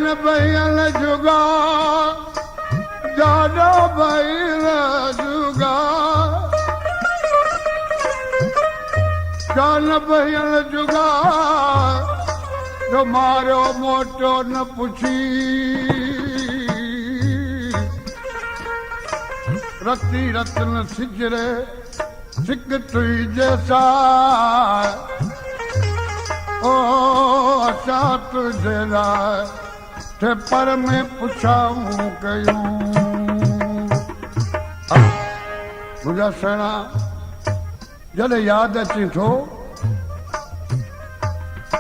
जान बहन जुगा जानो बहन जुगा जान बहन जुगा तुम्हारो मोटो न पुछी रती रत्न सिजरे सिक तुई जैसा ओ असा तुझे लाए थे पर में पुछाऊं कयूं मुझा सेना जॾहिं यादि अचे थो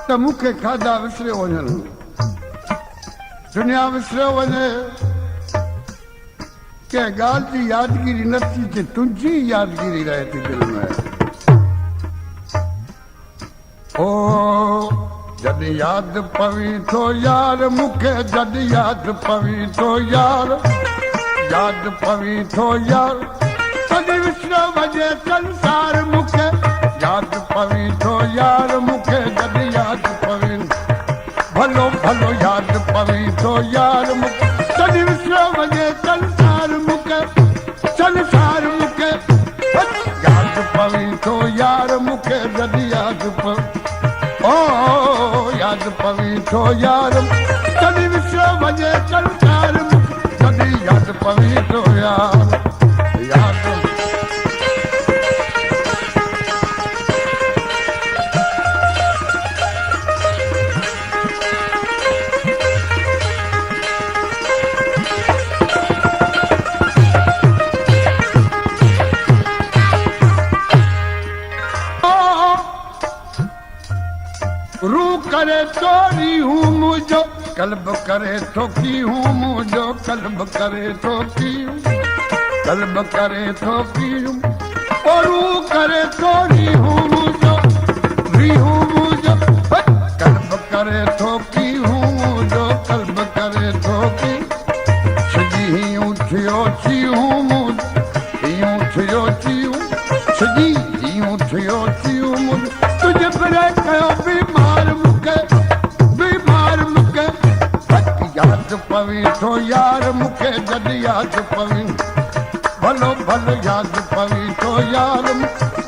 त मूंखे खाधा विसरियो वञनि दुनिया विसरियो वञे कंहिं ॻाल्हि जी यादगिरी नथी थिए तुंहिंजी यादगिरी रहे थी दिलि में ओ जॾहिं यादि पवी थो यार मूंखे जॾहिं यादि पवी थो यार यादि पवी थो यार तॾहिं विसरियो वञे संसार मूंखे यादि पवी थो यार मूंखे जॾहिं यादि पवी भलो भलो यादि पवी थो यार मूंखे तॾहिं विसरियो वञे संसार मूंखे यादि पवी थो यार मूंखे जॾहिं यादि ओ यादि पवी थो यार तॾहिं विसरियो वञे संसार मूंखे तॾहिं यादि पवी थो यार यादि रू करे चोरी हूँ मुझो कल्ब करे तो की हूँ मुझो कल्ब करे तो की कल्ब करे तो की और रू करे चोरी हूँ मुझो री हूँ मुझो कल्ब करे तो की हूँ मुझो कल्ब करे तो की सजी ही उठियो ची हूँ मुझो उठियो ची हूँ सजी ही उठियो ची हूँ मुझो तुझे परे कयो बीमार मूंखे यादि पवी थो यार मूंखे जॾहिं यादि पवी भलो भलो यादि पवी थो यार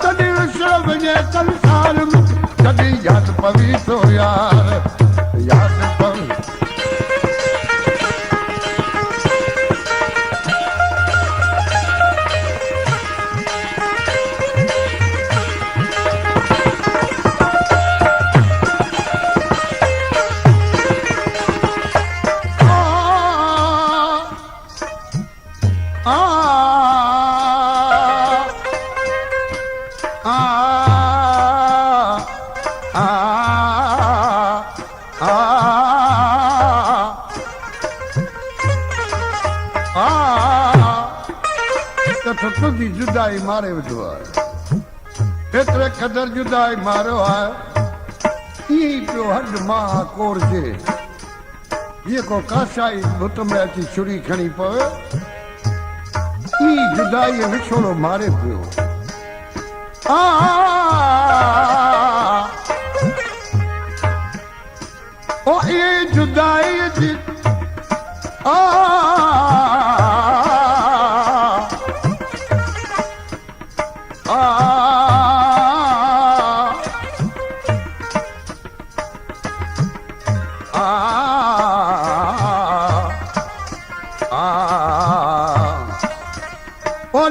तॾहिं विसरियो वञे संसार मूंखे जॾहिं यादि पवी थो यार यादि पवी तुझी जुदाई मारे विधो आहे एतिरे क़दर जुदाई मारियो आहे ईअं पियो हॾ मां कोरजे जीअं को कासाई बुत में अची छुरी खणी पवे ई जुदाई विछोड़ो मारे पियो ओ ये जुदाई जी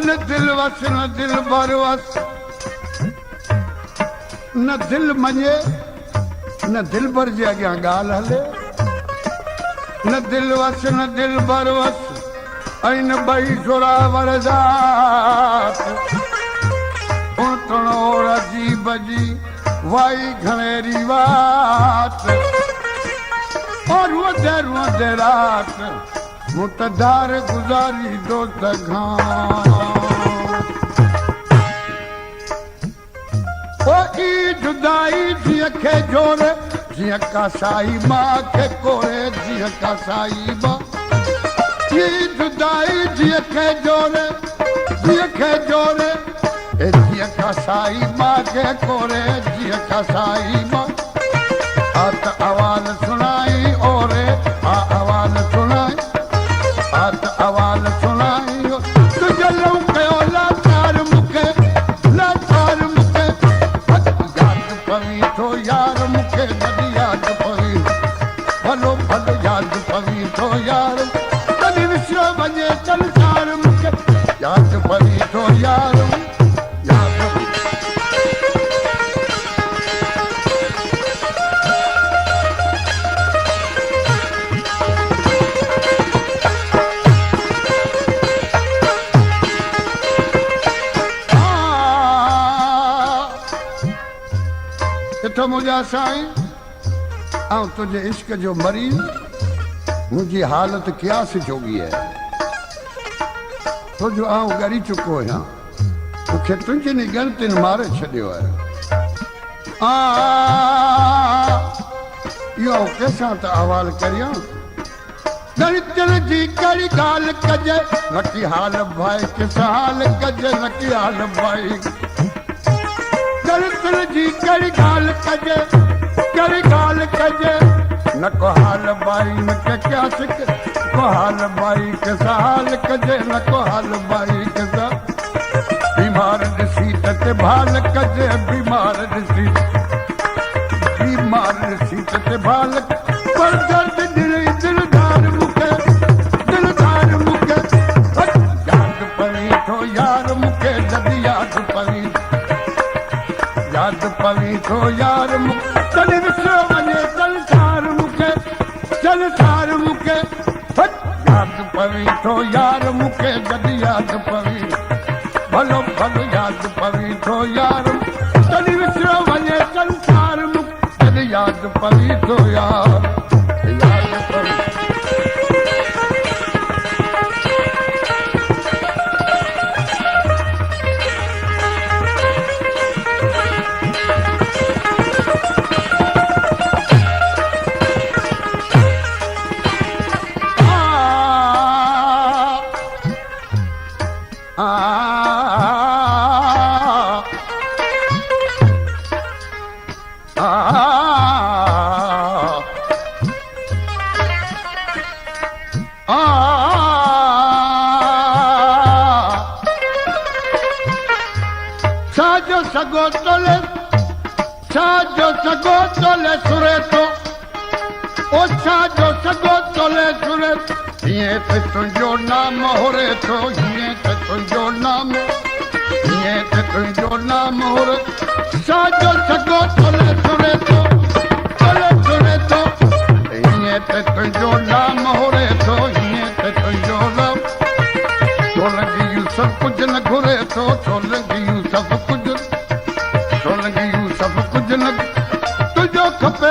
न दिल वस न दिल भर वस न दिल मञे न दिल भर जे अॻियां ॻाल्हि हले न दिल वस न दिल भर वस ऐं न ॿई जोरावर ज़ात उतणो रजी बजी वाई घणेरी वात और रोदे रात मुतदार गुजारी दोस्त ओ ई जुदाई जीअं खे जोरे जीअं कासाई मां खे कोरे जीअं कासाई मां ई जुदाई जीअं खे जोरे ए जीअं कासाई मां खे कोरे जीअं कासाई मां हथ आवाज़ सुनाई ओरे पवी थो यार मूंखे जॾहिं यादि पवी भलो भलो यादि पवी थो यार तॾहिं विसरियो वञे संसार मूंखे यादि पवी थो यार यादि ॾिठो मुंहिंजा साईं ऐं तुंहिंजे इश्क जो मरीज़ मुंहिंजी हालत क़यास जोगी आहे छो जो आउं ॻरी चुको आहियां मूंखे तुंहिंजी ॻणतियुनि मारे छॾियो आहे इहो कंहिंसां त अहवालु करियां ॻणतियुनि जी कहिड़ी ॻाल्हि कजे न की हाल भाई किसां हाल कजे न की हाल भाई ॻणतियुनि जी कहिड़ी ॻाल्हि कजे कहिड़ी ॻाल्हि कजे न को हाल भाई न के क्या सिक को हाल भाई किसां हाल कजे न को हाल भाई किसां बीमार ॾिसी त भाल कजे बीमार ॾिसी त भाल पर दर्द दिलदार मूंखे यादि पवी थो यार मूंखे जॾहिं यादि पवी यादि पवी थो यार तॾहिं विसरियो वञे संसार मूंखे यादि पवी थो यार मूंखे जॾहिं यादि पवी भलो भलो यादि पवी थो यार तॾहिं विसरियो वञे संसार मूंखे जॾहिं यादि पवी थो यार यादि पवी सगो तोले सुरे तो ओ छाजो सगो तोले सुरे हीअं त तुंहिंजो नाम होरे थो हीअं त तुंहिंजो नाम होरे छाजो सगो तोले सुरे थो हीअं त तुंहिंजो नाम होरे थो हीअं त तुंहिंजो नाम सोलंगी सभु कुझु न घुरे थो सोलंगी सभु कुझु न तुंहिंजो खपे